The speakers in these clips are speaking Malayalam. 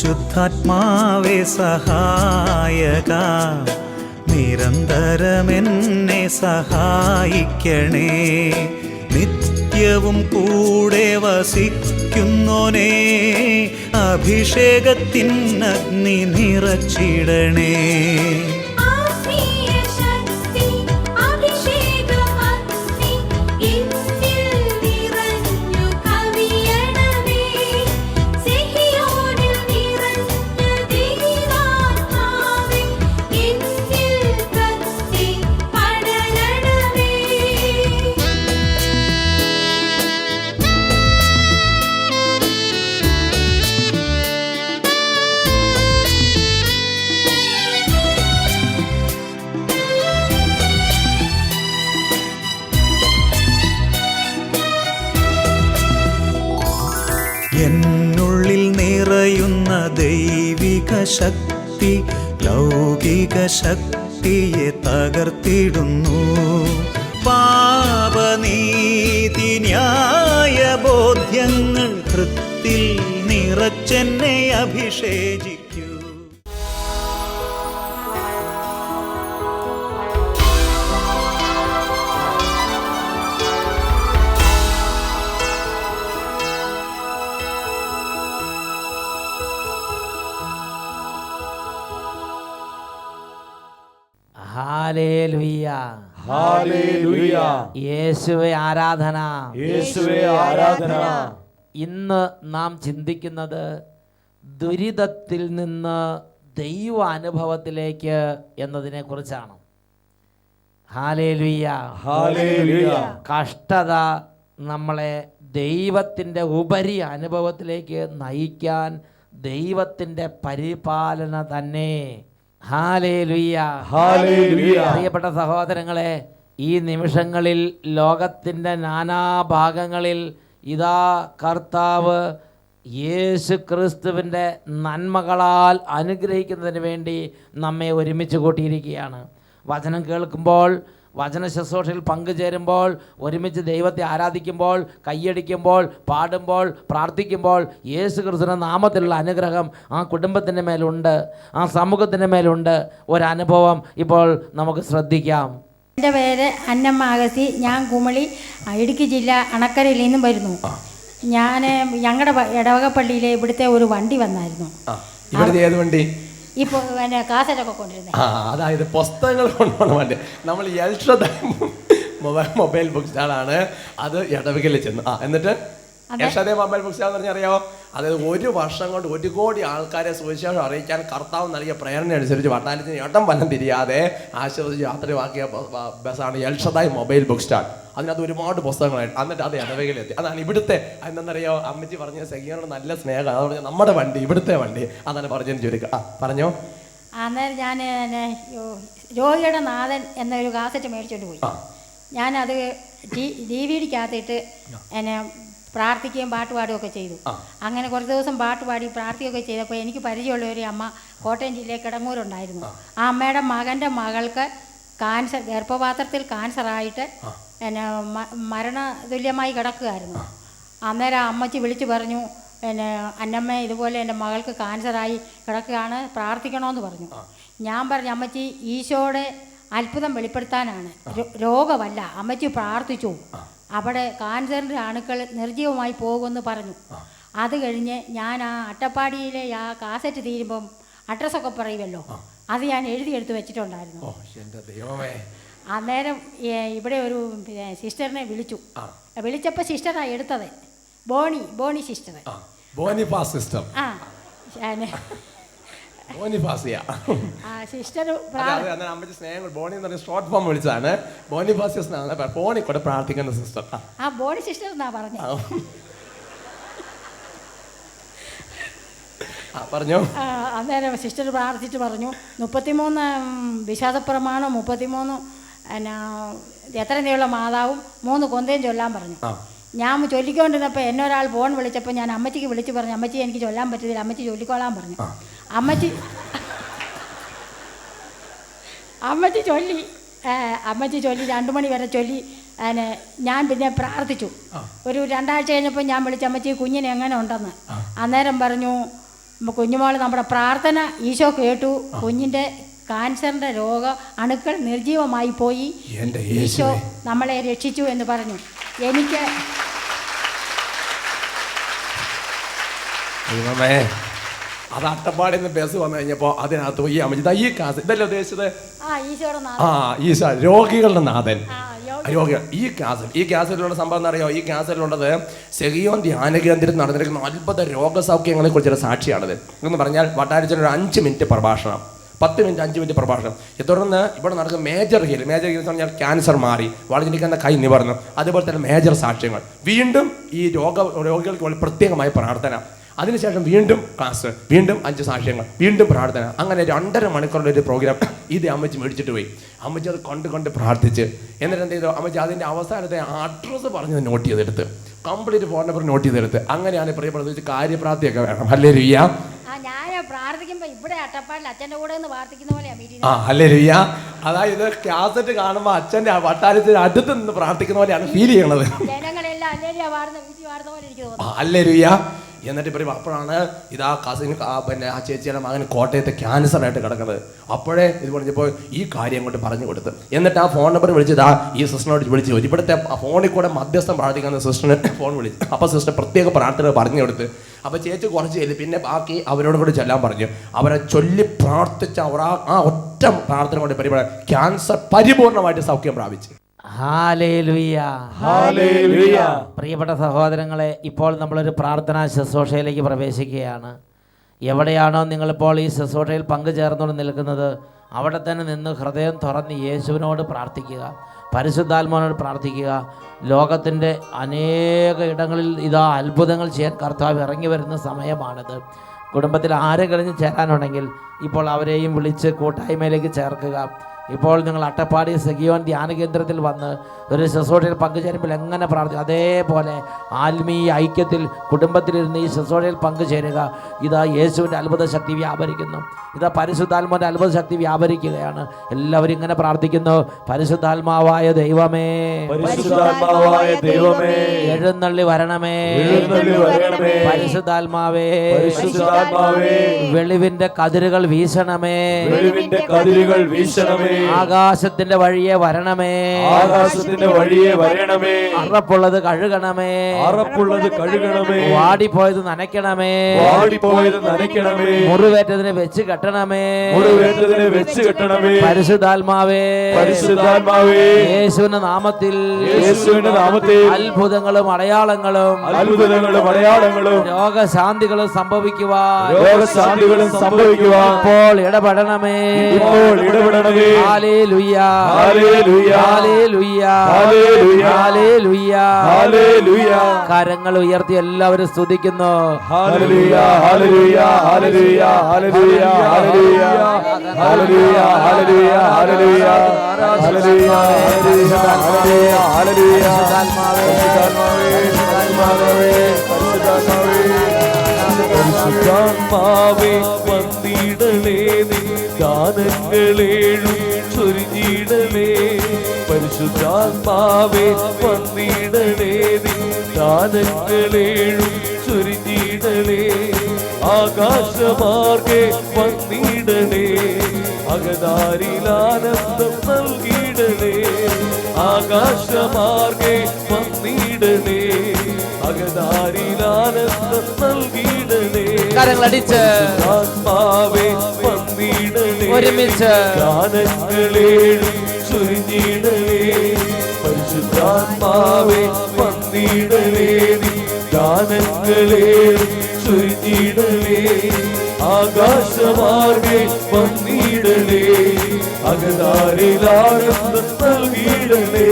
പരിശുദ്ധാത്മാവേ സഹായക, നിരന്തരമെന്നെ സഹായിക്കണേ. നിത്യവും കൂടെ വസിക്കുന്നോനേ, അഭിഷേകത്തിൻ അഗ്നി നിറച്ചിടണേ. എന്നുള്ളിൽ നിറയുന്ന ദൈവിക ശക്തി ലൗകിക ശക്തിയെ തകർത്തിടുന്നു. പാപനീതി ന്യായ ബോധ്യങ്ങൾ ഹൃത്തിൽ നിറച്ചെന്നെ അഭിഷേചിക്കൂ. ഹല്ലേലൂയ, ഹല്ലേലൂയ. യേശുവേ ആരാധന, യേശുവേ ആരാധന. ഇന്ന് നാം ചിന്തിക്കുന്നത് ദുരിതത്തിൽ നിന്ന് ദൈവ അനുഭവത്തിലേക്ക് എന്നതിനെ കുറിച്ചാണ്. Hallelujah, hallelujah. കഷ്ടത നമ്മളെ ദൈവത്തിൻ്റെ ഉപരി അനുഭവത്തിലേക്ക് നയിക്കാൻ ദൈവത്തിൻ്റെ പരിപാലന തന്നെ. Hallelujah, hallelujah. പ്രിയപ്പെട്ട സഹോദരങ്ങളെ, ഈ നിമിഷങ്ങളിൽ ലോകത്തിൻ്റെ നാനാഭാഗങ്ങളിൽ ഇതാ കർത്താവ് യേശു ക്രിസ്തുവിൻ്റെ നന്മകളാൽ അനുഗ്രഹിക്കുന്നതിന് വേണ്ടി നമ്മെ ഒരുമിച്ച് കൂട്ടിയിരിക്കുകയാണ്. വചനം കേൾക്കുമ്പോൾ, വചന ശുശ്രൂഷയിൽ പങ്കുചേരുമ്പോൾ, ഒരുമിച്ച് ദൈവത്തെ ആരാധിക്കുമ്പോൾ, കൈയടിക്കുമ്പോൾ, പാടുമ്പോൾ, പ്രാർത്ഥിക്കുമ്പോൾ യേശു ക്രിസ്തുവിന്റെ നാമത്തിലുള്ള അനുഗ്രഹം ആ കുടുംബത്തിൻ്റെ മേലുണ്ട്, ആ സമൂഹത്തിൻ്റെ മേലുണ്ട്. ഒരനുഭവം ഇപ്പോൾ നമുക്ക് ശ്രദ്ധിക്കാം. എൻ്റെ പേര് അന്നമ്മ അഗസി. ഞാൻ കുമളി ഇടുക്കി ജില്ല അണക്കരയിൽ നിന്നും വരുന്നു. ഞാൻ ഞങ്ങളുടെ ഇടവകപ്പള്ളിയിലെ ഇവിടുത്തെ ഒരു വണ്ടി വന്നായിരുന്നു. ഇവിടുത്തെ ഏത് വണ്ടി? ഇപ്പോൾ പിന്നെ കാസറ്റൊക്കെ കൊണ്ടിരുന്നത്. അതായത് പുസ്തകങ്ങൾ കൊണ്ടുപോകണ വണ്ടി. നമ്മൾ മൊബൈൽ ബുക്ക് സ്റ്റാളാണ്. അത് ഇടവകയിൽ ചെന്നു. എന്നിട്ട് യക്ഷതേ മൊബൈൽ ബുക്ക് സ്റ്റാൾ എന്ന് പറഞ്ഞാൽ അറിയാമോ? അതായത് 1 വർഷം കൊണ്ട് 1 കോടി ആൾക്കാരെ സുവിശേഷം അറിയിക്കാൻ കർത്താവ് നൽകിയ പ്രേരണ അനുസരിച്ച് വട്ടാലത്തിന് ഇടം വലം തിരിയാതെ ആശ്വസിച്ച് യാത്രയാക്കിയ ബസ്സാണ് എൽഷദായ് മൊബൈൽ ബുക്ക് സ്റ്റാൾ. അതിനകത്ത് ഒരുപാട് പുസ്തകങ്ങളായിട്ട്. എന്നിട്ട് അത് ഇടവകയിലെത്തി. അതാണ് ഇവിടുത്തെ. എന്താണെന്നറിയോ, അമ്മച്ചി പറഞ്ഞ സെഗിയോട് നല്ല സ്നേഹം. അത് പറഞ്ഞാൽ നമ്മുടെ വണ്ടി, ഇവിടുത്തെ വണ്ടി. അതാണ് പറഞ്ഞതിന് ചുരുക്കം. പറഞ്ഞോ. അന്നേരം ഞാൻ രോഗിയുടെ നാഥൻ എന്നൊരു കാസറ്റ് മേടിച്ചോണ്ട് പോയി. ഞാനത് DVD-ക്കകത്തിട്ട് എന്നെ പ്രാർത്ഥിക്കുകയും പാട്ടുപാടുകയൊക്കെ ചെയ്തു. അങ്ങനെ കുറച്ച് ദിവസം പാട്ടുപാടി പ്രാർത്ഥിക്കുകയൊക്കെ ചെയ്തപ്പോൾ എനിക്ക് പരിചയമുള്ള ഒരു അമ്മ കോട്ടയം ജില്ലയിൽ കിടങ്ങൂരുണ്ടായിരുന്നു. ആ അമ്മയുടെ മകൻ്റെ മകൾക്ക് ക്യാൻസർ, ഗർഭപാത്രത്തിൽ ക്യാൻസറായിട്ട് പിന്നെ മരണതുല്യമായി കിടക്കുകയായിരുന്നു. അന്നേരം അമ്മച്ചി വിളിച്ചു പറഞ്ഞു, പിന്നെ അന്നമ്മ ഇതുപോലെ എൻ്റെ മകൾക്ക് ക്യാൻസറായി കിടക്കുകയാണ്, പ്രാർത്ഥിക്കണമെന്ന് പറഞ്ഞു. ഞാൻ പറഞ്ഞു, അമ്മച്ചി ഈശോയുടെ അത്ഭുതം വെളിപ്പെടുത്താനാണ്, രോഗമല്ല. അമ്മച്ചി പ്രാർത്ഥിച്ചു. അവിടെ ക്യാൻസറിൻ്റെ അണുക്കൾ നിർജ്ജീവമായി പോകുമെന്ന് പറഞ്ഞു. അത് കഴിഞ്ഞ് ഞാൻ ആ അട്ടപ്പാടിയിലെ ആ കാസറ്റ് തീരുമ്പം അഡ്രസ്സൊക്കെ പറയുമല്ലോ, അത് ഞാൻ എഴുതിയെടുത്ത് വെച്ചിട്ടുണ്ടായിരുന്നു. അന്നേരം ഇവിടെ ഒരു സിസ്റ്ററിനെ വിളിച്ചു. വിളിച്ചപ്പോൾ സിസ്റ്ററാണ് എടുത്തത്, ബോണി സിസ്റ്റർ. ബോണിഫാസ് സിസ്റ്റർ. സിസ്റ്റർ അമ്മച്ചി സ്നേഹം ബോണി എന്ന് പറഞ്ഞ ഷോർട്ട് ഫോം വിളിച്ചതാണ്. ബോണിഫാസിയസ് ബോണി കൂടെ പ്രാർത്ഥിക്കുന്ന സിസ്റ്റർ. ആ ബോണി സിസ്റ്റർ എന്നാ പറഞ്ഞത്. പറഞ്ഞോ. അന്നേരം സിസ്റ്റർ പ്രാർത്ഥിച്ച് പറഞ്ഞു, 33 വിശ്വാസപ്രമാണം, 33 എത്ര നീള മാതാവും 3 കൊന്തയും ചൊല്ലാൻ പറഞ്ഞു. ഞാൻ ചൊല്ലിക്കൊണ്ടിരുന്നപ്പോൾ എന്നെ ഒരാൾ ഫോൺ വിളിച്ചപ്പോൾ ഞാൻ അമ്മച്ചിക്ക് വിളിച്ച് പറഞ്ഞു, അമ്മച്ചി എനിക്ക് ചൊല്ലാൻ പറ്റത്തില്ല, അമ്മച്ചി ചൊല്ലിക്കോളാൻ പറഞ്ഞു. അമ്മച്ചി ചൊല്ലി 2 മണി വരെ ചൊല്ലി. ഞാൻ പിന്നെ പ്രാർത്ഥിച്ചു. ഒരു 2 ആഴ്ച കഴിഞ്ഞപ്പോൾ ഞാൻ വിളിച്ച അമ്മച്ചി കുഞ്ഞിനെ എങ്ങനെ ഉണ്ടെന്ന്. അന്നേരം പറഞ്ഞു, കുഞ്ഞുമോൾ നമ്മുടെ പ്രാർത്ഥന ഈശോ കേട്ടു. കുഞ്ഞിൻ്റെ ക്യാൻസറിൻ്റെ അണുക്കൾ നിർജീവമായി പോയി. ഈശോ നമ്മളെ രക്ഷിച്ചു എന്ന് പറഞ്ഞു. എനിക്ക് അത് അട്ടപ്പാടിയിൽ നിന്ന് ബസ് വന്നു കഴിഞ്ഞപ്പോൾ അതിനകത്ത് പോയി അമ്മച്ചി ഈ കാസ് ഇതല്ലേ ഉദ്ദേശിച്ചത്? ഈശോ രോഗികളുടെ നാഥൻ. രോഗികൾ ഈ ക്യാസറ്റിലുള്ള സംഭവം എന്നറിയോ? ഈ ക്യാസറ്റിലുള്ളത് സെഹിയോൻ ധ്യാന കേന്ദ്രത്തിൽ നടന്നിരിക്കുന്ന അത്ഭുത രോഗസൗഖ്യങ്ങളെ കുറിച്ചുള്ള സാക്ഷിയാണത്. എന്ന് പറഞ്ഞാൽ വട്ടാരച്ചൻ ഒരു 5 മിനിറ്റ് പ്രഭാഷണം, 10 മിനിറ്റ് 5 മിനിറ്റ് പ്രഭാഷണം. തുടർന്ന് ഇവിടെ നടക്കുന്ന മേജർ ഹീൽ എന്ന് പറഞ്ഞാൽ ക്യാൻസർ മാറി, വളഞ്ഞിരിക്കുന്ന കൈ നിവർന്നു. അതുപോലെ തന്നെ മേജർ സാക്ഷ്യങ്ങൾ. വീണ്ടും ഈ രോഗികൾക്ക് പ്രത്യേകമായ പ്രാർത്ഥന. അതിനുശേഷം വീണ്ടും ക്ലാസ്, വീണ്ടും 5 സാക്ഷ്യങ്ങൾ, വീണ്ടും പ്രാർത്ഥന. അങ്ങനെ 2.5 മണിക്കൂറിൻ്റെ ഒരു പ്രോഗ്രാം ഇത് അമ്മച്ചി മേടിച്ചിട്ട് പോയി. അമ്മച്ചി അത് കൊണ്ട് പ്രാർത്ഥിച്ച് എന്നിട്ട് എന്ത് ചെയ്തു? അമ്മച്ചി അതിൻ്റെ അവസാനത്തെ അഡ്രസ്സ് പറഞ്ഞത് നോട്ട് ചെയ്തെടുത്ത്, കംപ്ലീറ്റ് ഫോൺ നമ്പർ നോട്ട് ചെയ്തെടുത്ത്. അങ്ങനെയാണ് പ്രിയപ്പെടുന്നത്. കാര്യപ്രാപ്തിയൊക്കെ വേണം. ഹല്ലേലൂയ. ഞാൻ പ്രാർത്ഥിക്കുമ്പോ ഇവിടെ അട്ടപ്പാടിൽ അച്ഛൻ്റെ കൂടെ നിന്ന് പ്രാർത്ഥിക്കുന്ന പോലെയാണ്. ഹല്ലേലൂയ. അതായത് കാസറ്റ് കാണുമ്പോൾ അച്ഛൻ്റെ വട്ടാരത്തിന് അടുത്ത് നിന്ന് പ്രാർത്ഥിക്കുന്ന പോലെയാണ് ഫീൽ ചെയ്യണത്. ജനങ്ങളെല്ലാം ഹല്ലേലൂയ. എന്നിട്ട് പറയും അപ്പോഴാണ് ഇതാ കസിൻ പിന്നെ ആ ചേച്ചിയുടെ മകൻ കോട്ടയത്തെ ക്യാൻസറായിട്ട് കിടക്കുന്നത്. അപ്പോഴേ ഇത് പറഞ്ഞപ്പോൾ ഈ കാര്യം കൊണ്ട് പറഞ്ഞു കൊടുത്ത്. എന്നിട്ട് ആ ഫോൺ നമ്പർ വിളിച്ചതാ ഈ സിസ്റ്ററിനോട് വിളിച്ച് ചോദിച്ചു. ഇവിടുത്തെ ഫോണിൽ കൂടെ മധ്യസ്ഥം പ്രാർത്ഥിക്കുന്ന സിസ്റ്ററിന് ഫോൺ വിളിച്ചു. അപ്പോൾ സിസ്റ്റർ പ്രത്യേക പ്രാർത്ഥന പറഞ്ഞു കൊടുത്ത്. അപ്പോൾ ചേച്ചി കുറച്ച് ചെയ്ത് പിന്നെ ബാക്കി അവരോട് കൂടി ചെല്ലാൻ പറഞ്ഞു. അവരെ ചൊല്ലി പ്രാർത്ഥിച്ച അവർ ആ ഒറ്റ പ്രാർത്ഥന കൊണ്ട് പരിപാടി ക്യാൻസർ പരിപൂർണമായിട്ട് സൗഖ്യം പ്രാപിച്ചു. Hallelujah, hallelujah. പ്രിയപ്പെട്ട സഹോദരങ്ങളെ, ഇപ്പോൾ നമ്മളൊരു പ്രാർത്ഥനാ ശുശ്രൂഷയിലേക്ക് പ്രവേശിക്കുകയാണ്. എവിടെയാണോ നിങ്ങളിപ്പോൾ ഈ ശുശ്രൂഷയിൽ പങ്കുചേർന്നുകൊണ്ട് നിൽക്കുന്നത് അവിടെ തന്നെ നിന്ന് ഹൃദയം തുറന്ന് യേശുവിനോട് പ്രാർത്ഥിക്കുക, പരിശുദ്ധാത്മാവിനോട് പ്രാർത്ഥിക്കുക. ലോകത്തിൻ്റെ അനേക ഇടങ്ങളിൽ ഇതാ അത്ഭുതങ്ങൾ ചെയ്യാൻ കർത്താവ് ഇറങ്ങി വരുന്ന സമയമാണിത്. കുടുംബത്തിൽ ആരെങ്കിലും ചേരാനുണ്ടെങ്കിൽ ഇപ്പോൾ അവരെയും വിളിച്ച് കൂട്ടായ്മയിലേക്ക് ചേർക്കുക. ഇപ്പോൾ നിങ്ങൾ അട്ടപ്പാടി സെഹിയോൻ ധ്യാന കേന്ദ്രത്തിൽ വന്ന് ഒരു ശുശ്രൂഷയിൽ പങ്കുചേരുമ്പോൾ എങ്ങനെ പ്രാർത്ഥിക്കും അതേപോലെ ആത്മീയ ഐക്യത്തിൽ കുടുംബത്തിലിരുന്ന് ഈ ശുശ്രൂഷയിൽ പങ്കുചേരുക. ഇതാ യേശുവിൻ്റെ അത്ഭുത ശക്തി വ്യാപരിക്കുന്നു. ഇതാ പരിശുദ്ധാത്മാവിൻ്റെ അത്ഭുത ശക്തി വ്യാപരിക്കുകയാണ്. എല്ലാവരും ഇങ്ങനെ പ്രാർത്ഥിക്കുന്നു. പരിശുദ്ധാത്മാവായ ദൈവമേ, പരിശുദ്ധാത്മാവായ ദൈവമേ, എഴുന്നള്ളി വരണമേ, പരിശുദ്ധാത്മാവേ, പരിശുദ്ധാത്മാവേ, വെളിവിന്റെ കതിരുകൾ വീശണമേ, വെളിവിന്റെ കതിരുകൾ വീശണമേ, ആകാശത്തിന്റെ വഴിയെ വരണമേ, ആകാശത്തിന്റെ വഴിയെ വരണമേ, അറപ്പുള്ളത് കഴുകണമേ, അറപ്പുള്ളത് കഴുകണമേ, വാടിപ്പോയത് നനയ്ക്കണമേ, വാടിപ്പോയത് നനയ്ക്കണമേ, മുറിവേറ്റതിനെ വെച്ച് കെട്ടണമേ, മുറിവേറ്റതിനെ വെച്ച് കെട്ടണമേ. പരിശുദ്ധാത്മാവേ, പരിശുദ്ധാത്മാവേ, യേശുവിന്റെ നാമത്തിൽ, യേശുവിന്റെ നാമത്തിൽ അത്ഭുതങ്ങളും അടയാളങ്ങളും, അത്ഭുതങ്ങളും അടയാളങ്ങളും, രോഗശാന്തികളും സംഭവിക്കുവാൻ, രോഗശാന്തികളും സംഭവിക്കുവാൻ ഇപ്പോൾ ഇടപെടണമേ, ഇപ്പോൾ ഇടപെടണമേ. ഹല്ലേലൂയ, ഹല്ലേലൂയ, ഹല്ലേലൂയ, ഹല്ലേലൂയ, ഹല്ലേലൂയ, ഹല്ലേലൂയ. കരങ്ങൾ ഉയർത്തി എല്ലാവരും സ്തുതിക്കുന്നു. ഹല്ലേലൂയ, ഹല്ലേലൂയ, ഹല്ലേലൂയ, ഹല്ലേലൂയ, ഹല്ലേലൂയ, ഹല്ലേലൂയ, ഹല്ലേലൂയ, ഹല്ലേലൂയ, ഹല്ലേലൂയ, ഹല്ലേലൂയ, ഹല്ലേലൂയ. പരിശുദ്ധാത്മാവേ, പരിശുദ്ധാത്മാവേ, പരിശുദ്ധാത്മാവേ, പരിശുദ്ധാത്മാവേ, വന്നിടണേ നിൻ ഗാനങ്ങളേഴും ചൊരിഞ്ഞിടണേ. പരിശുദ്ധാത്മാവേ, വന്നിടണേ നിൻ ഗാനങ്ങളേഴും ചൊരിഞ്ഞിടണേ. ആകാശമാർഗെ വന്നിടണേ, അകതാരിലാനന്ദം നൽകിയിടണേ. ആകാശമാർഗെ വന്നിടണേ, അകതാരിലാനന്ദം നൽകിയിടണേ. കരങ്ങളടിച്ച് ആത്മാവേ വന്നിടണേ, ഒരുമിച്ച് ഗാനങ്ങളേഴും ചൊരിഞ്ഞിടണേ. പരിശുദ്ധാത്മാവേ വന്നിടണേ, ഗാനങ്ങളേഴും ചൊരിഞ്ഞിടണേ. ആകാശമാർഗെ വന്നിടണേ, അകതാരിലാനന്ദം നൽകിയിടണേ.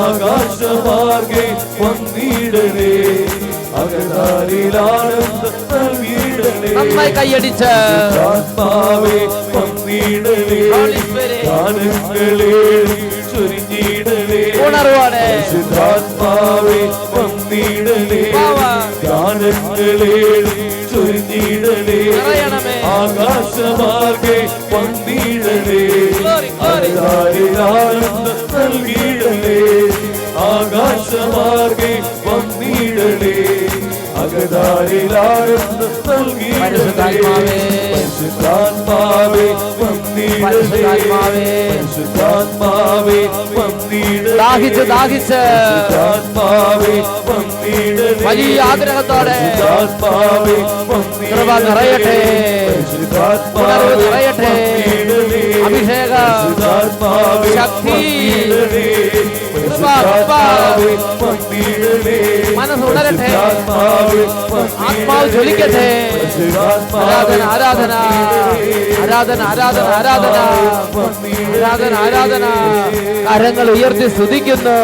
ആകാശമാർഗെ വന്നിടണേ, അകതാരിലാനന്ദം നൽകിയിടണേ. നന്നായി കൈയടിച്ച് ആത്മാവേ വന്നിടണേ, ഗാനങ്ങളേഴും ചൊരിഞ്ഞിടണേ. ഉണർവാണ് പരിശുദ്ധാത്മാവേ വന്നിടണേ, ഗാനങ്ങളേഴും ചൊരിഞ്ഞിടണേ. ആകാശമാർഗെ വന്നിടണേ, അകതാരിലാനന്ദം നൽകിയിടണേ. ആകാശമാർഗെ വന്നിടണേ, സ്വർഗദാരിലാനന്ദം നൽകിയിടണേ. പരിശുദ്ധാത്മാവേ, പരിശുദ്ധാത്മാവേ വന്നിടണേ. പരിശുദ്ധാത്മാവേ, പരിശുദ്ധാത്മാവേ വന്നിടണേ. ദാഹിച്ച് പരിശുദ്ധാത്മാവേ വന്നിടണേ. വലിയ ആഗ്രഹത്തോടെ പരിശുദ്ധാത്മാവേ വന്നിടണേ. കൃപ നിറയട്ടെ, പരിശുദ്ധാത്മാവേ ഉണർവ് നിറയട്ടെ, വന്നിടണേ. അഭിഷേകം, പരിശുദ്ധാത്മാവേ ശക്തി, വന്നിടണേ. പരിശുദ്ധാത്മാവേ വന്നിടണേ. മനസ്സുണരട്ടെ, പരിശുദ്ധാത്മാവേ ആത്മാവ് ജ്വലിക്കട്ടെ. ആരാധന ആരാധന ആരാധന ആരാധന ആരാധന ആരാധന ആരാധന. കരങ്ങൾ ഉയർത്തി സ്തുതിക്കുന്നു.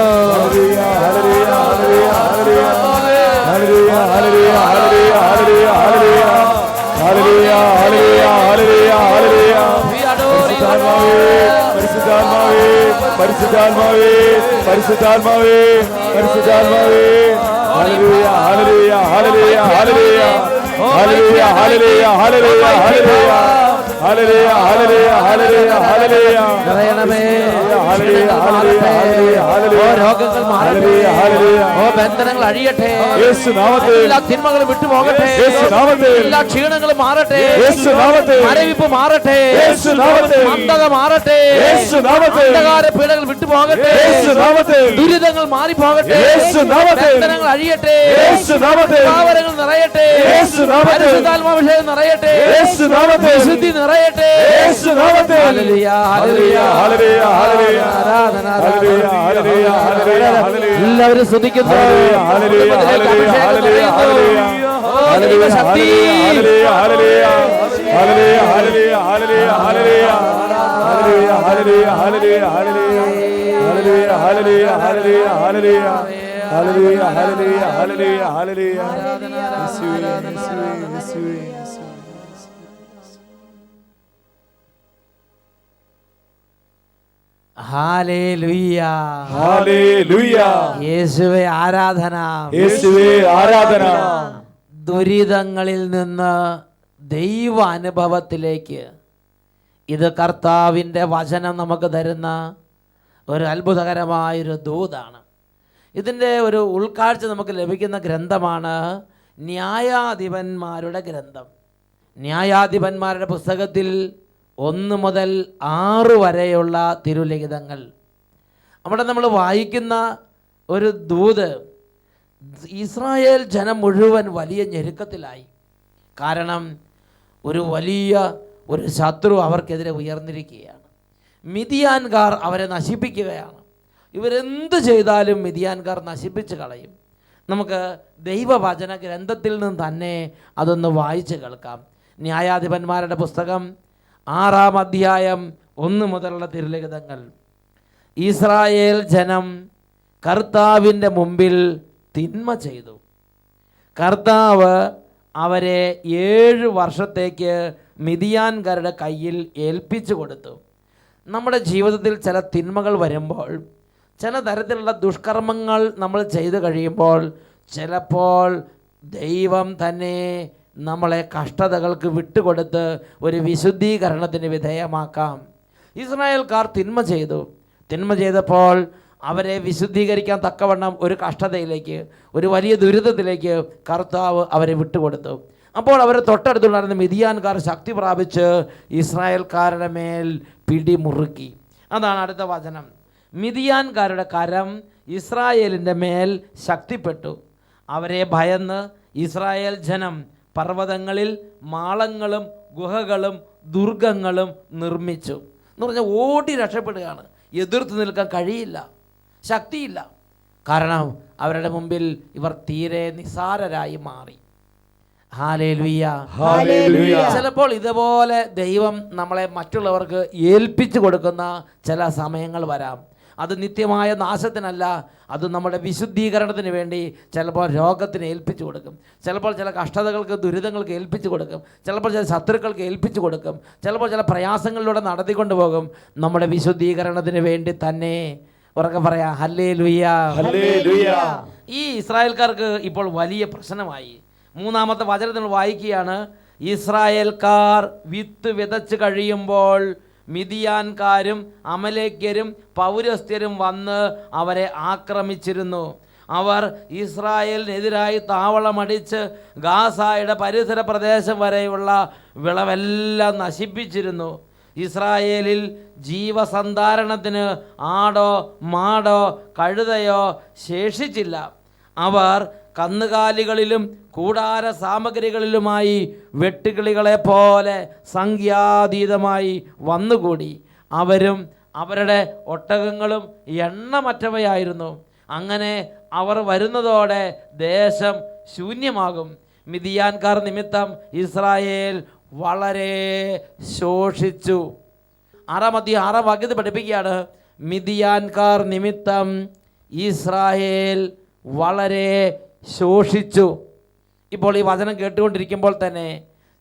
പരിശുദ്ധാത്മാവേ പരിശുദ്ധാത്മാവേ പരിശുദ്ധാത്മാവേ പരിശുദ്ധാത്മാവേ ഹല്ലേലൂയ ഹല്ലേലൂയ ഹല്ലേലൂയ ഹല്ലേലൂയ ഹല്ലേലൂയ ഹല്ലേലൂയ ഹല്ലേലൂയ ഹല്ലേലൂയ ഹല്ലേലൂയ ഹല്ലേലൂയ ഹല്ലേലൂയ നിറയണമേ, ഹല്ലേലൂയ ഓ രോഗങ്ങൾ മാറട്ടെ, ഓ ബന്ധനങ്ങൾ അഴിയട്ടെ, യേശു നാമത്തിൽ എല്ലാ തിന്മകളും വിട്ടുപോകട്ടെ, യേശു നാമത്തിൽ എല്ലാ ക്ഷീണങ്ങളും മാറട്ടെ, യേശു നാമത്തിൽ മരവിപ്പ് മാറട്ടെ, യേശു നാമത്തിൽ മന്ദത മാറട്ടെ, യേശു നാമത്തിൽ അന്ധകാര പീഡകൾ വിട്ടുപോകട്ടെ, യേശു നാമത്തിൽ ദുരിതങ്ങൾ മാറിപ്പോകട്ടെ, യേശു നാമത്തിൽ ബന്ധനങ്ങൾ അഴിയട്ടെ, യേശു നാമത്തിൽ പാവനങ്ങൾ നിറയട്ടെ, യേശു നാമത്തിൽ പരിശുദ്ധാത്മാഭിഷേകം നിറയട്ടെ, യേശു നാമത്തിൽ വിശുദ്ധി നിറയട്ടെ. യേശു നാമത്തിൽ ഹല്ലേലൂയ, ഹല്ലേലൂയ, ഹല്ലേലൂയ ഹല്ലേലൂയ ആരാധന, ഹല്ലേലൂയ ഹല്ലേലൂയ ഹല്ലേലൂയ ഹല്ലേലൂയ എല്ലാവരും സ്തുതിക്കുന്നു. ഹല്ലേലൂയ ഹല്ലേലൂയ ഹല്ലേലൂയ ഹല്ലേലൂയ ഹല്ലേലൂയ ശക്തി, ഹല്ലേലൂയ ഹല്ലേലൂയ ഹല്ലേലൂയ ഹല്ലേലൂയ ഹല്ലേലൂയ ഹല്ലേലൂയ ഹല്ലേലൂയ ഹല്ലേലൂയ ഹല്ലേലൂയ ഹല്ലേലൂയ ഹല്ലേലൂയ ഹല്ലേലൂയ ഹല്ലേലൂയ ഹല്ലേലൂയ ഹല്ലേലൂയ ഹല്ലേലൂയ യേശുവേ യേശുവേ യേശുവേ ഹല്ലേലൂയ, ഹല്ലേലൂയ യേശുവേ ആരാധന. യേശുവേ ആരാധന. ദുരിതങ്ങളിൽ നിന്ന് ദൈവ അനുഭവത്തിലേക്ക് ഇത് കർത്താവിൻ്റെ വചനം നമുക്ക് തരുന്ന ഒരു അത്ഭുതകരമായൊരു ദൂതാണ്. ഇതിൻ്റെ ഒരു ഉൾക്കാഴ്ച നമുക്ക് ലഭിക്കുന്ന ഗ്രന്ഥമാണ് ന്യായാധിപന്മാരുടെ ഗ്രന്ഥം. ന്യായാധിപന്മാരുടെ പുസ്തകത്തിൽ 1 മുതൽ 6 വരെയുള്ള തിരുലിഖിതങ്ങൾ. അവിടെ നമ്മൾ വായിക്കുന്ന ഒരു ദൂത് ഇസ്രായേൽ ജനം മുഴുവൻ വലിയ ഞെരുക്കത്തിലായി. കാരണം ഒരു വലിയ ഒരു ശത്രു അവർക്കെതിരെ ഉയർന്നിരിക്കുകയാണ്. മിദിയാൻകാർ അവരെ നശിപ്പിക്കുകയാണ്. ഇവരെന്ത് ചെയ്താലും മിദിയാൻകാർ നശിപ്പിച്ച് കളയും. നമുക്ക് ദൈവവചന ഗ്രന്ഥത്തിൽ നിന്ന് തന്നെ അതൊന്ന് വായിച്ച് കേൾക്കാം. ന്യായാധിപന്മാരുടെ പുസ്തകം 6-ാം അധ്യായം 1 മുതലുള്ള തിരുലിഖിതങ്ങൾ. ഇസ്രായേൽ ജനം കർത്താവിൻ്റെ മുമ്പിൽ തിന്മ ചെയ്തു. കർത്താവ് അവരെ 7 വർഷത്തേക്ക് മിദിയാൻകാരുടെ കയ്യിൽ ഏൽപ്പിച്ചു കൊടുത്തു. നമ്മുടെ ജീവിതത്തിൽ ചില തിന്മകൾ വരുമ്പോൾ, ചില തരത്തിലുള്ള ദുഷ്കർമ്മങ്ങൾ നമ്മൾ ചെയ്തു കഴിയുമ്പോൾ ചിലപ്പോൾ ദൈവം തന്നെ നമ്മളെ കഷ്ടതകൾക്ക് വിട്ടുകൊടുത്ത് ഒരു വിശുദ്ധീകരണത്തിന് വിധേയമാക്കാം. ഇസ്രായേൽക്കാർ തിന്മ ചെയ്തു. തിന്മ ചെയ്തപ്പോൾ അവരെ വിശുദ്ധീകരിക്കാൻ തക്കവണ്ണം ഒരു കഷ്ടതയിലേക്ക്, ഒരു വലിയ ദുരിതത്തിലേക്ക് കർത്താവ് അവരെ വിട്ടുകൊടുത്തു. അപ്പോൾ അവരെ തൊട്ടടുത്തുണ്ടായിരുന്ന മിദിയാൻകാർ ശക്തി പ്രാപിച്ച് ഇസ്രായേൽക്കാരുടെ മേൽ പിടിമുറുക്കി. അതാണ് അടുത്ത വചനം. മിദിയാൻകാരുടെ കരം ഇസ്രായേലിൻ്റെ മേൽ ശക്തിപ്പെട്ടു. അവരെ ഭയന്ന് ഇസ്രായേൽ ജനം പർവ്വതങ്ങളിൽ മാളങ്ങളും ഗുഹകളും ദുർഗങ്ങളും നിർമ്മിച്ചു. എന്ന് പറഞ്ഞാൽ ഓടി രക്ഷപ്പെടുകയാണ്. എതിർത്ത് നിൽക്കാൻ കഴിയില്ല, ശക്തിയില്ല. കാരണം അവരുടെ മുമ്പിൽ ഇവർ തീരെ നിസാരരായി മാറി. Hallelujah, hallelujah. ചിലപ്പോൾ ഇതുപോലെ ദൈവം നമ്മളെ മറ്റുള്ളവർക്ക് ഏൽപ്പിച്ചു കൊടുക്കുന്ന ചില സമയങ്ങൾ വരാം. അത് നിത്യമായ നാശത്തിനല്ല, അത് നമ്മുടെ വിശുദ്ധീകരണത്തിന് വേണ്ടി ചിലപ്പോൾ രോഗത്തിന് ഏൽപ്പിച്ചു കൊടുക്കും, ചിലപ്പോൾ ചില കഷ്ടതകൾക്ക് ദുരിതങ്ങൾക്ക് ഏൽപ്പിച്ചു കൊടുക്കും, ചിലപ്പോൾ ചില ശത്രുക്കൾക്ക് ഏൽപ്പിച്ചു കൊടുക്കും, ചിലപ്പോൾ ചില പ്രയാസങ്ങളിലൂടെ നടത്തിക്കൊണ്ടു പോകും. നമ്മുടെ വിശുദ്ധീകരണത്തിന് വേണ്ടി തന്നെ. ഉറക്കെ പറയാം ഹല്ലേലൂയ, ഹല്ലേലൂയ. ഈ ഇസ്രായേൽക്കാർക്ക് ഇപ്പോൾ വലിയ പ്രശ്നമായി. 3-ാമത്തെ വചനത്തിൽ വായിക്കുകയാണ്, ഇസ്രായേൽക്കാർ വിത്ത് വിതച്ച് കഴിയുമ്പോൾ മിദിയാൻകാരും അമലേക്യരും പൗരസ്ത്യരും വന്ന് അവരെ ആക്രമിച്ചിരുന്നു. അവർ ഇസ്രായേലിനെതിരായി താവളമടിച്ച് ഗാസയുടെ പരിസര പ്രദേശം വരെയുള്ള വിളവെല്ലാം നശിപ്പിച്ചിരുന്നു. ഇസ്രായേലിൽ ജീവസന്ധാരണത്തിന് ആടോ മാടോ കഴുതയോ ശേഷിച്ചില്ല. അവർ കന്നുകാലികളിലും കൂടാര സാമഗ്രികളിലുമായി വെട്ടുകിളികളെ പോലെ സംഖ്യാതീതമായി വന്നുകൂടി. അവരും അവരുടെ ഒട്ടകങ്ങളും എണ്ണമറ്റവയായിരുന്നു. അങ്ങനെ അവർ വരുന്നതോടെ ദേശം ശൂന്യമാകും. മിദിയാൻകാർ നിമിത്തം ഇസ്രായേൽ വളരെ ശോഷിച്ചു. 6 വാക്യത്തിൽ പഠിപ്പിക്കുകയാണ്, മിദിയാൻകാർ നിമിത്തം ഇസ്രായേൽ വളരെ ശോഷിച്ചു. ഇപ്പോൾ ഈ വചനം കേട്ടുകൊണ്ടിരിക്കുമ്പോൾ തന്നെ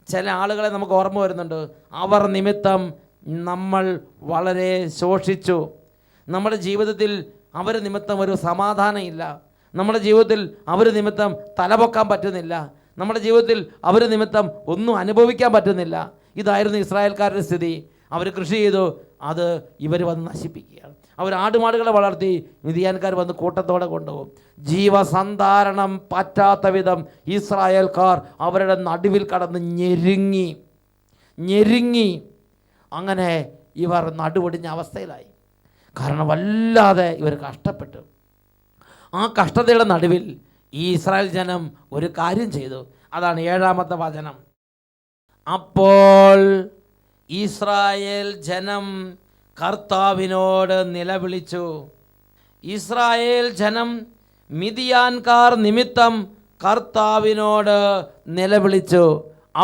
ചില ആളുകളെ നമുക്ക് ഓർമ്മ വരുന്നുണ്ട്. അവർ നിമിത്തം നമ്മൾ വളരെ ശോഷിച്ചു. നമ്മുടെ ജീവിതത്തിൽ അവർ നിമിത്തം ഒരു സമാധാനം ഇല്ല. നമ്മുടെ ജീവിതത്തിൽ അവർ നിമിത്തം തലപൊക്കാൻ പറ്റുന്നില്ല. നമ്മുടെ ജീവിതത്തിൽ അവർ നിമിത്തം ഒന്നും അനുഭവിക്കാൻ പറ്റുന്നില്ല. ഇതായിരുന്നു ഇസ്രായേൽക്കാരുടെ സ്ഥിതി. അവർ കൃഷി ചെയ്തു, അത് ഇവർ വന്ന് നശിപ്പിക്കുകയാണ്. അവർ ആടുമാടുകളെ വളർത്തി, മിദിയാൻകാർ വന്ന് കൂട്ടത്തോടെ കൊണ്ടുപോകും. ജീവസന്ധാരണം പറ്റാത്ത വിധം ഇസ്രായേൽക്കാർ അവരുടെ നടുവിൽ കടന്ന് ഞെരുങ്ങി. അങ്ങനെ ഇവർ നടുവൊടിഞ്ഞ അവസ്ഥയിലായി. കാരണം വല്ലാതെ ഇവർ കഷ്ടപ്പെട്ടു. ആ കഷ്ടതയുടെ നടുവിൽ ഈ ഇസ്രായേൽ ജനം ഒരു കാര്യം ചെയ്തു. അതാണ് 7-ാമത്തെ വചനം. അപ്പോൾ ഇസ്രായേൽ ജനം കർത്താവിനോട് നിലവിളിച്ചു. ഇസ്രായേൽ ജനം മിദിയാൻകാർ നിമിത്തം കർത്താവിനോട് നിലവിളിച്ചു.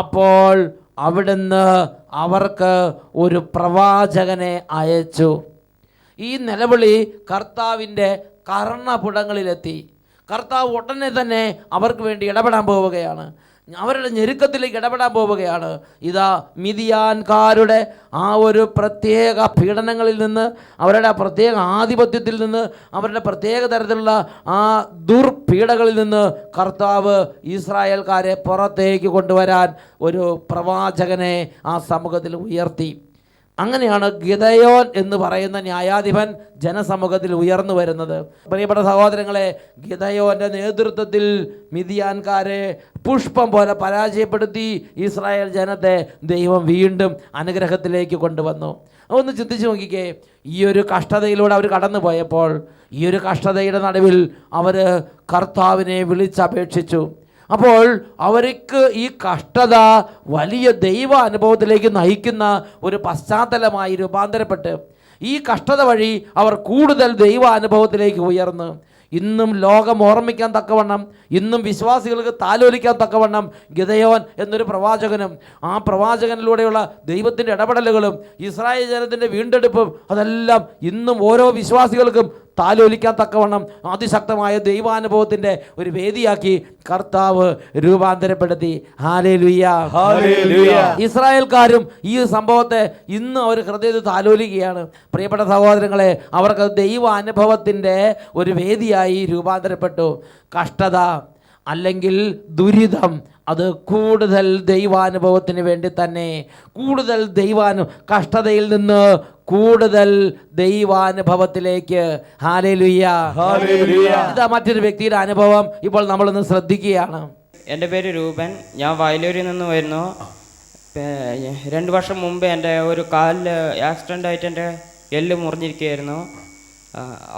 അപ്പോൾ അവിടുന്ന് അവർക്ക് ഒരു പ്രവാചകനെ അയച്ചു. ഈ നിലവിളി കർത്താവിൻ്റെ കർണപുടങ്ങളിലെത്തി. കർത്താവ് ഉടനെ തന്നെ അവർക്ക് വേണ്ടി ഇടപെടാൻ പോവുകയാണ്. അവരുടെ ഞെരുക്കത്തിലേക്ക് ഇടപെടാൻ പോവുകയാണ്. ഇതാ മിദിയാൻകാരുടെ ആ ഒരു പ്രത്യേക പീഡനങ്ങളിൽ നിന്ന്, അവരുടെ പ്രത്യേക ആധിപത്യത്തിൽ നിന്ന്, അവരുടെ പ്രത്യേക തരത്തിലുള്ള ആ ദുർപീഡകളിൽ നിന്ന് കർത്താവ് ഇസ്രായേൽക്കാരെ പുറത്തേക്ക് കൊണ്ടുവരാൻ ഒരു പ്രവാചകനെ ആ സമൂഹത്തിൽ ഉയർത്തി. അങ്ങനെയാണ് ഗിദയോൻ എന്ന് പറയുന്ന ന്യായാധിപൻ ജനസമൂഹത്തിൽ ഉയർന്നു വരുന്നത്. പ്രിയപ്പെട്ട സഹോദരങ്ങളെ, ഗിദയോൻ്റെ നേതൃത്വത്തിൽ മിദിയാൻകാരെ പുഷ്പം പോലെ പരാജയപ്പെടുത്തി ഇസ്രായേൽ ജനത്തെ ദൈവം വീണ്ടും അനുഗ്രഹത്തിലേക്ക് കൊണ്ടുവന്നു. ഒന്ന് ചിന്തിച്ച് നോക്കിക്കേ, ഈ ഒരു കഷ്ടതയിലൂടെ അവർ കടന്നു പോയപ്പോൾ, ഈ ഒരു കഷ്ടതയുടെ നടുവിൽ അവർ കർത്താവിനെ വിളിച്ചപേക്ഷിച്ചു. അപ്പോൾ അവർക്ക് ഈ കഷ്ടത വലിയ ദൈവ അനുഭവത്തിലേക്ക് നയിക്കുന്ന ഒരു പശ്ചാത്തലമായി രൂപാന്തരപ്പെട്ട് ഈ കഷ്ടത വഴി അവർ കൂടുതൽ ദൈവ അനുഭവത്തിലേക്ക് ഉയർന്നു. ഇന്നും ലോകം ഓർമ്മിക്കാൻ തക്കവണ്ണം, ഇന്നും വിശ്വാസികൾക്ക് താലോലിക്കാൻ തക്കവണ്ണം ഗിദയോൻ എന്നൊരു പ്രവാചകനും ആ പ്രവാചകനിലൂടെയുള്ള ദൈവത്തിൻ്റെ ഇടപെടലുകളും ഇസ്രായേൽ ജനത്തിൻ്റെ വീണ്ടെടുപ്പും അതെല്ലാം ഇന്നും ഓരോ വിശ്വാസികൾക്കും താലോലിക്കാൻ തക്കവണ്ണം അതിശക്തമായ ദൈവാനുഭവത്തിൻ്റെ ഒരു വേദിയാക്കി കർത്താവ് രൂപാന്തരപ്പെടുത്തി. Hallelujah, hallelujah. ഇസ്രായേൽക്കാരും ഈ സംഭവത്തെ ഇന്ന് അവർ ഹൃദയത്തിൽ താലോലിക്കുകയാണ്. പ്രിയപ്പെട്ട സഹോദരങ്ങളെ, അവർക്ക് ദൈവാനുഭവത്തിൻ്റെ ഒരു വേദിയായി രൂപാന്തരപ്പെട്ടു. കഷ്ടത അല്ലെങ്കിൽ ദുരിതം അത് കൂടുതൽ ദൈവാനുഭവത്തിന് വേണ്ടി തന്നെ, കൂടുതൽ കഷ്ടതയിൽ നിന്ന് കൂടുതൽ ദൈവാനുഭവത്തിലേക്ക്. Hallelujah, hallelujah. ഇതാ മറ്റൊരു വ്യക്തിയുടെ അനുഭവം ഇപ്പോൾ നമ്മളൊന്ന് ശ്രദ്ധിക്കുകയാണ്. എൻ്റെ പേര് രൂപൻ. ഞാൻ വയലൂരിൽ നിന്ന് വരുന്നു. 2 വർഷം മുമ്പ് എൻ്റെ ഒരു കാലിൽ ആക്സിഡൻ്റ് ആയിട്ട് എൻ്റെ എല്ല് മുറിഞ്ഞിരിക്കുകയായിരുന്നു.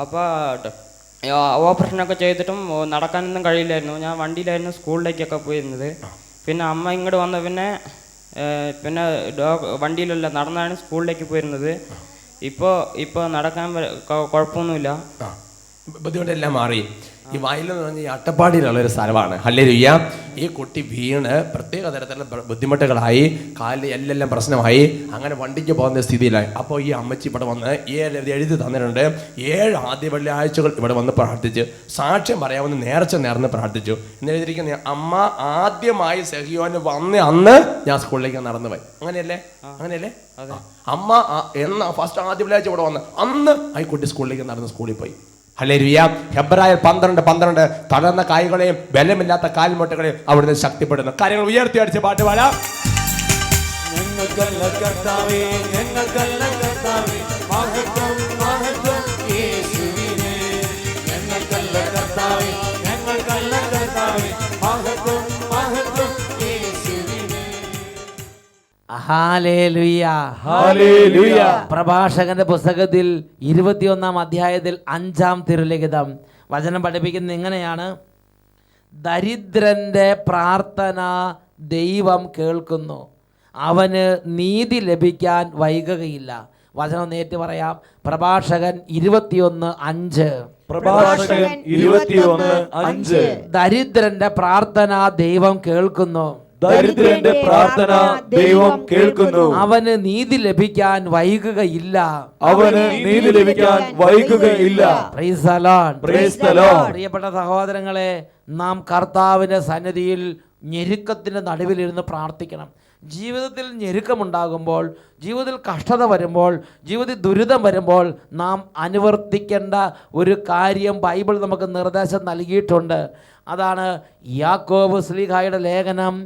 അപ്പോൾ ഓപ്പറേഷനൊക്കെ ചെയ്തിട്ടും നടക്കാനൊന്നും കഴിയില്ലായിരുന്നു. ഞാൻ വണ്ടിയിലായിരുന്നു സ്കൂളിലേക്കൊക്കെ പോയിരുന്നത്. പിന്നെ അമ്മ ഇങ്ങോട്ട് വന്ന പിന്നെ വണ്ടിയിലല്ല, നടന്നാണ് സ്കൂളിലേക്ക് പോയിരുന്നത്. ഇപ്പോൾ നടക്കാൻ കുഴപ്പമൊന്നുമില്ല. ബുദ്ധിമുട്ടെല്ലാം മാറി. ഈ വയലെന്ന് പറഞ്ഞാൽ ഈ അട്ടപ്പാടിയിലുള്ളൊരു സ്ഥലമാണ്. ഹല്ലേലൂയ. ഈ കുട്ടി വീണ് പ്രത്യേക തരത്തിലുള്ള ബുദ്ധിമുട്ടുകളായി, കാലിൽ എല്ലാം പ്രശ്നമായി, അങ്ങനെ വണ്ടിക്ക് പോകുന്ന സ്ഥിതിയിലായി. അപ്പോൾ ഈ അമ്മച്ചി ഇവിടെ വന്ന് എഴുതി തന്നിട്ടുണ്ട്. 7 ആദ്യ വെള്ളിയാഴ്ചകൾ ഇവിടെ വന്ന് പ്രാർത്ഥിച്ച് സാക്ഷ്യം പറയാമെന്ന് നേർന്ന് പ്രാർത്ഥിച്ചു. എന്ന് എഴുതിയിരിക്കുന്ന അമ്മ ആദ്യമായി സെഹിയോന് വന്ന് അന്ന് ഞാൻ സ്കൂളിലേക്ക് നടന്നു പോയി. അങ്ങനെയല്ലേ? അമ്മ ഫസ്റ്റ് ആദ്യ വെള്ളിയാഴ്ച ഇവിടെ വന്ന് അന്ന് ഈ കുട്ടി സ്കൂളിലേക്ക് നടന്ന് സ്കൂളിൽ പോയി. ഹല്ലേലൂയ. ഹെബ്രായർ 12:12 തളർന്ന കാലുകളെയും ബലമില്ലാത്ത കാൽമുട്ടുകളെയും അവിടുന്ന് ശക്തിപ്പെടുന്നു. കാര്യങ്ങൾ ഉയർത്തി അടിച്ച് പാട്ട് പാടാം. ഞങ്ങൾക്കല്ല കർത്താവേ, ഞങ്ങൾക്കല്ല കർത്താവേ, മഹത്വം മഹത്വം യേശുവിനെ. ഞങ്ങൾക്കല്ല കർത്താവേ, ഹല്ലേലൂയ. ഹല്ലേലൂയ. പ്രഭാഷകന്റെ പുസ്തകത്തിൽ 21-ാം അധ്യായത്തിൽ 5-ാം തിരുലിഖിതം വചനം പഠിപ്പിക്കുന്നത് ഇങ്ങനെയാണ്: ദരിദ്രന്റെ പ്രാർത്ഥന ദൈവം കേൾക്കുന്നു, അവന് നീതി ലഭിക്കാൻ വൈകുകയില്ല. വചനം നേരിട്ട് പറയാം. പ്രഭാഷകൻ 21:5. പ്രഭാഷകൻ 21:5. ദരിദ്രന്റെ പ്രാർത്ഥന ദൈവം കേൾക്കുന്നു, ദരിദ്രന്റെ പ്രാർത്ഥന ദൈവം കേൾക്കുന്നു, അവന് നീതി ലഭിക്കാൻ വൈകുകയില്ല. അവന് നീതി ലഭിക്കാൻ വൈകുകയില്ല. Praise the Lord. Praise the Lord. പ്രിയപ്പെട്ട സഹോദരങ്ങളെ, നാം കർത്താവിന്റെ സന്നിധിയിൽ ഞെരുക്കത്തിന്റെ നടുവിലിരുന്ന് പ്രാർത്ഥിക്കണം. ജീവിതത്തിൽ ഞെരുക്കമുണ്ടാകുമ്പോൾ, ജീവിതത്തിൽ കഷ്ടത വരുമ്പോൾ, ജീവിതത്തിൽ ദുരിതം വരുമ്പോൾ നാം അനുവർത്തിക്കേണ്ട ഒരു കാര്യം ബൈബിൾ നമുക്ക് നിർദ്ദേശം നൽകിയിട്ടുണ്ട്. അതാണ് യാക്കോബ് ശ്ലീഹായുടെ ലേഖനം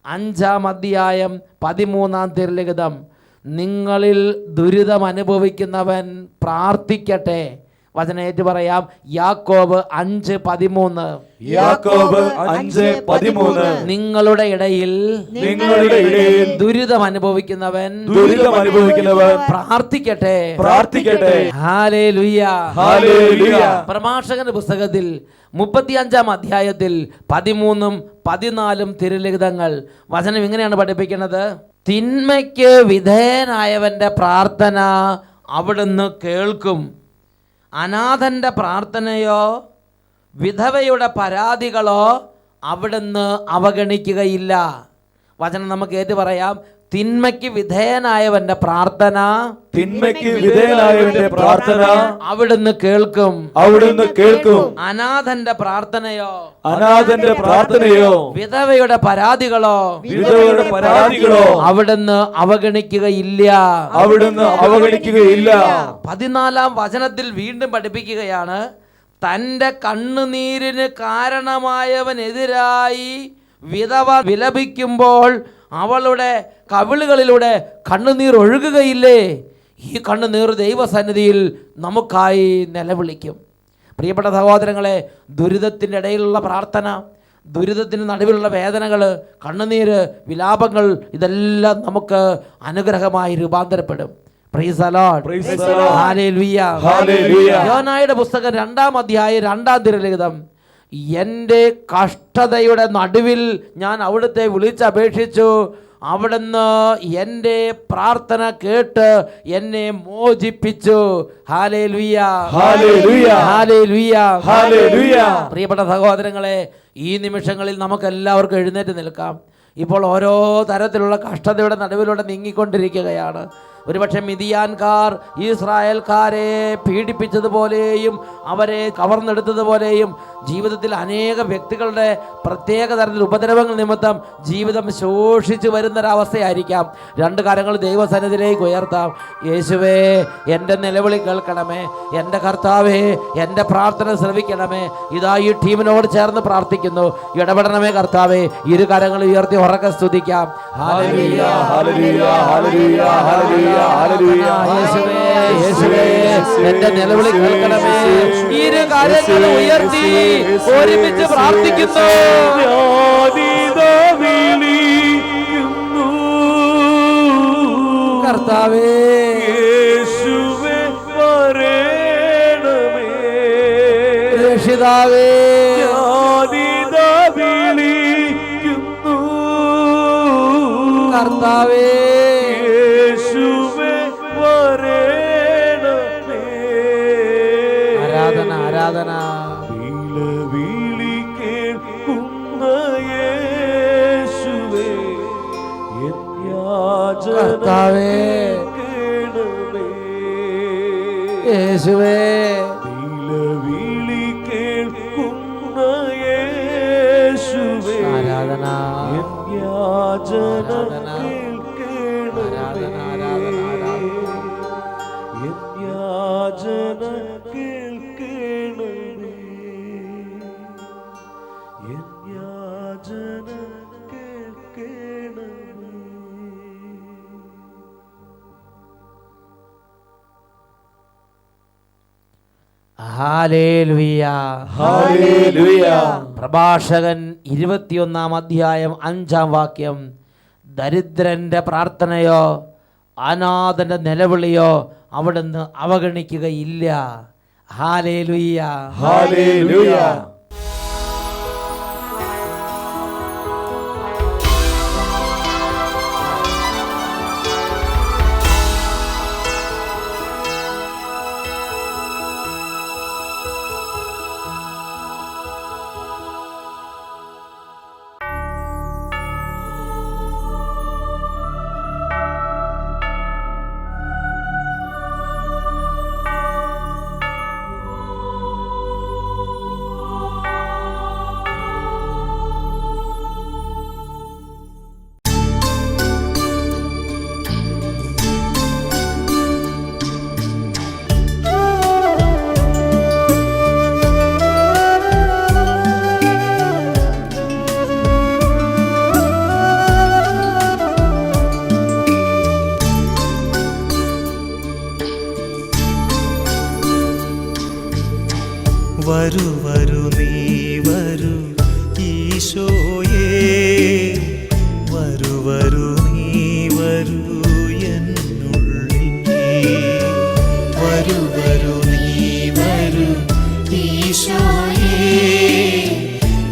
5-ാം അധ്യായം 13-ാം തിരുലിഖിതം. നിങ്ങളിൽ ദുരിതം അനുഭവിക്കുന്നവൻ പ്രാർത്ഥിക്കട്ടെ. വചനേറ്റ് പറയാം. യാക്കോബ് 5:13. യാക്കോബ് 5:13. നിങ്ങളുടെ ഇടയിൽ ദുരിതം അനുഭവിക്കുന്നവൻ പ്രാർത്ഥിക്കട്ടെ. പ്രാർത്ഥിക്കട്ടെ. ഹല്ലേലൂയ. ഹല്ലേലൂയ. പ്രഭാഷകന്റെ പുസ്തകത്തിൽ 35-ാം അധ്യായത്തിൽ 13-ഉം 14-ഉം തിരുലിഖിതങ്ങൾ വചനം ഇങ്ങനെയാണ് പഠിപ്പിക്കുന്നത്: തിന്മയ്ക്ക് വിധേയനായവന്റെ പ്രാർത്ഥന അവിടുന്ന് കേൾക്കും, അനാഥന്റെ പ്രാർത്ഥനയോ വിധവയുടെ പരാതികളോ അവിടുന്ന് അവഗണിക്കുകയില്ല. വചനം നമുക്ക് ഏറ്റു പറയാം. തിന്മയ്ക്ക് വിധേയനായവന്റെ പ്രാർത്ഥന അവിടുന്ന് കേൾക്കും, അനാഥന്റെ പ്രാർത്ഥനയോ വിധവയുടെ പരാതികളോ അവിടുന്ന് അവഗണിക്കുകയില്ല. 14-ാം വചനത്തിൽ വീണ്ടും പഠിപ്പിക്കുകയാണ്: തൻ്റെ കണ്ണുനീരിന് കാരണമായവനെതിരായി വിധവ വിലപിക്കുമ്പോൾ അവളുടെ കവിളുകളിലൂടെ കണ്ണുനീർ ഒഴുകുകയില്ലേ? ഈ കണ്ണുനീർ ദൈവസന്നിധിയിൽ നമുക്കായി നിലവിളിക്കും. പ്രിയപ്പെട്ട സഹോദരങ്ങളെ, ദുരിതത്തിൻ്റെ ഇടയിലുള്ള പ്രാർത്ഥന, ദുരിതത്തിന് നടുവിലുള്ള വേദനകൾ, കണ്ണുനീര്, വിലാപങ്ങൾ, ഇതെല്ലാം നമുക്ക് അനുഗ്രഹമായി രൂപാന്തരപ്പെടും. Praise the Lord. ഹല്ലേലൂയ. യോനായുടെ പുസ്തകം 2-ാം അധ്യായം 2-ാം തിരുലിഖിതം. എൻ്റെ കഷ്ടതയുടെ നടുവിൽ ഞാൻ അവിടുത്തെ വിളിച്ചപേക്ഷിച്ചു, അവിടുന്ന് എൻ്റെ പ്രാർത്ഥന കേട്ട് എന്നെ മോചിപ്പിച്ചു. ഹല്ലേലൂയ. പ്രിയപ്പെട്ട സഹോദരങ്ങളെ, ഈ നിമിഷങ്ങളിൽ നമുക്ക് എല്ലാവർക്കും എഴുന്നേറ്റ് നിൽക്കാം. ഇപ്പോൾ ഓരോ തരത്തിലുള്ള കഷ്ടതയുടെ നടുവിലൂടെ നീങ്ങിക്കൊണ്ടിരിക്കുകയാണ്. ഒരുപക്ഷെ മിദിയാൻകാർ ഇസ്രായേൽക്കാരെ പീഡിപ്പിച്ചതുപോലെയും അവരെ കവർന്നെടുത്തതുപോലെയും ജീവിതത്തിൽ അനേക വ്യക്തികളുടെ പ്രത്യേക തരത്തിൽ ഉപദ്രവങ്ങൾ നിമിത്തം ജീവിതം ശോഷിച്ചു വരുന്നൊരവസ്ഥയായിരിക്കാം. 2 കാര്യങ്ങൾ ദൈവസന്നിധിയിലേക്ക് ഉയർത്താം. യേശുവേ, എൻ്റെ നിലവിളി കേൾക്കണമേ. എൻ്റെ കർത്താവേ, എൻ്റെ പ്രാർത്ഥന ശ്രവിക്കണമേ. ഇതാ ഈ ടീമിനോട് ചേർന്ന് പ്രാർത്ഥിക്കുന്നു. ഇടപെടണമേ കർത്താവേ. 2 കരങ്ങൾ ഉയർത്തി ഉറക്കെ സ്തുതിക്കാം. ഹല്ലേലൂയ, ഹല്ലേലൂയ, ഹല്ലേലൂയ, ഹല്ലേലൂയ, ഹല്ലേലൂയ. യേശുവേ, യേശുവേ, എൻ്റെ നിലവിളി കേൾക്കണമേ. 2 കരങ്ങൾ ഉയർത്തി ഒരുമിച്ച് പ്രാർത്ഥിക്കുന്നു. കർത്താവേ, യേശുവേ വരേണമേ, രക്ഷിതാവേ, കർത്താവേ, യേശുവേ വരേണമേ. ആരാധന, ആരാധന. വിളി കേൾക്കുന്ന യേശുവേ, എൻ യാചന കർത്താവേ, കേൾക്കണമേ. യേശുവേ, വിളി കേൾക്കുന്ന യേശുവേ, ആരാധന, എൻ യാചന ആരാധന, കേൾക്കണമേ. എൻ യാചന കേൾക്കണമേ. എൻ യാചന കേൾക്കണമേ. ഹല്ലേലൂയ. ഹല്ലേലൂയ. പ്രഭാഷകൻ 21-ാം അധ്യായം 5-ാം വാക്യം. ദരിദ്രൻ്റെ പ്രാർത്ഥനയോ അനാഥൻ്റെ നിലവിളിയോ അവിടുന്ന് അവഗണിക്കുകയില്ല. Hallelujah, hallelujah. വരൂ വരൂ നീ വരൂ ഈശോയേ, വരൂ വരൂ നീ വരൂ എന്നുള്ളിൽ. വരൂ വരൂ നീ വരൂ ഈശോയേ,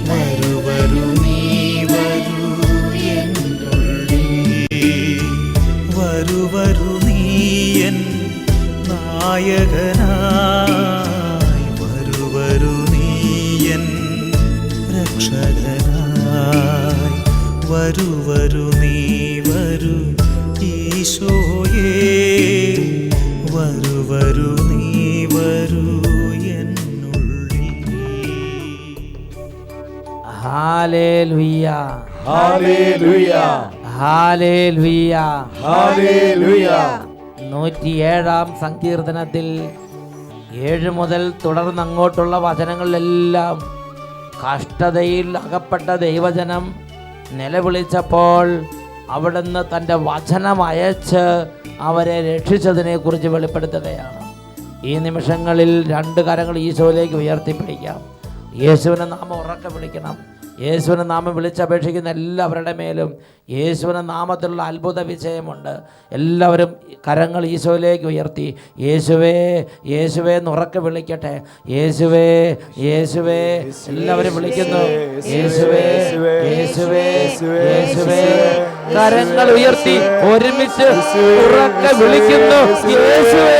വരൂ വരൂ നീ വരൂ എന്നുള്ളിൽ. വരൂ വരൂ നീ എൻ നായകനായി, വരൂ നീ എൻ രക്ഷകനായി. വരൂ വരൂ നീ വരൂ ഈശോയേ, വരൂ വരൂ നീ വരൂ എന്നുള്ളിൽ. ഹല്ലേലൂയ, ഹല്ലേലൂയ, ഹല്ലേലൂയ. ഹല്ലേലൂയ. 107-ാം സങ്കീർത്തനത്തിൽ 7 മുതൽ തുടർന്ന് അങ്ങോട്ടുള്ള വചനങ്ങളിലെല്ലാം കഷ്ടതയിൽ അകപ്പെട്ട ദൈവജനം നിലവിളിച്ചപ്പോൾ അവിടുന്ന് തൻ്റെ വചനം അയച്ച് അവരെ രക്ഷിച്ചതിനെക്കുറിച്ച് വെളിപ്പെടുത്തുകയാണ്. ഈ നിമിഷങ്ങളിൽ 2 കരങ്ങൾ ഈശോയിലേക്ക് ഉയർത്തിപ്പിടിക്കാം. യേശുവിനെ നാമം ഉറക്കെ വിളിക്കണം. യേശുവിനെ നാമം വിളിച്ചപേക്ഷിക്കുന്ന എല്ലാവരുടെ മേലും യേശുവിനെ നാമത്തിലുള്ള അത്ഭുത വിജയമുണ്ട്. എല്ലാവരും കരങ്ങൾ ഈശോയിലേക്ക് ഉയർത്തി യേശുവേ യേശുവേ എന്ന് ഉറക്കെ വിളിക്കട്ടെ. യേശുവേ യേശുവേ എല്ലാവരും വിളിക്കുന്നു. യേശുവേ യേശുവേ യേശുവേ. കരങ്ങൾ ഉയർത്തി ഒരുമിച്ച് ഉറക്കെ വിളിക്കുന്നു. യേശുവേ.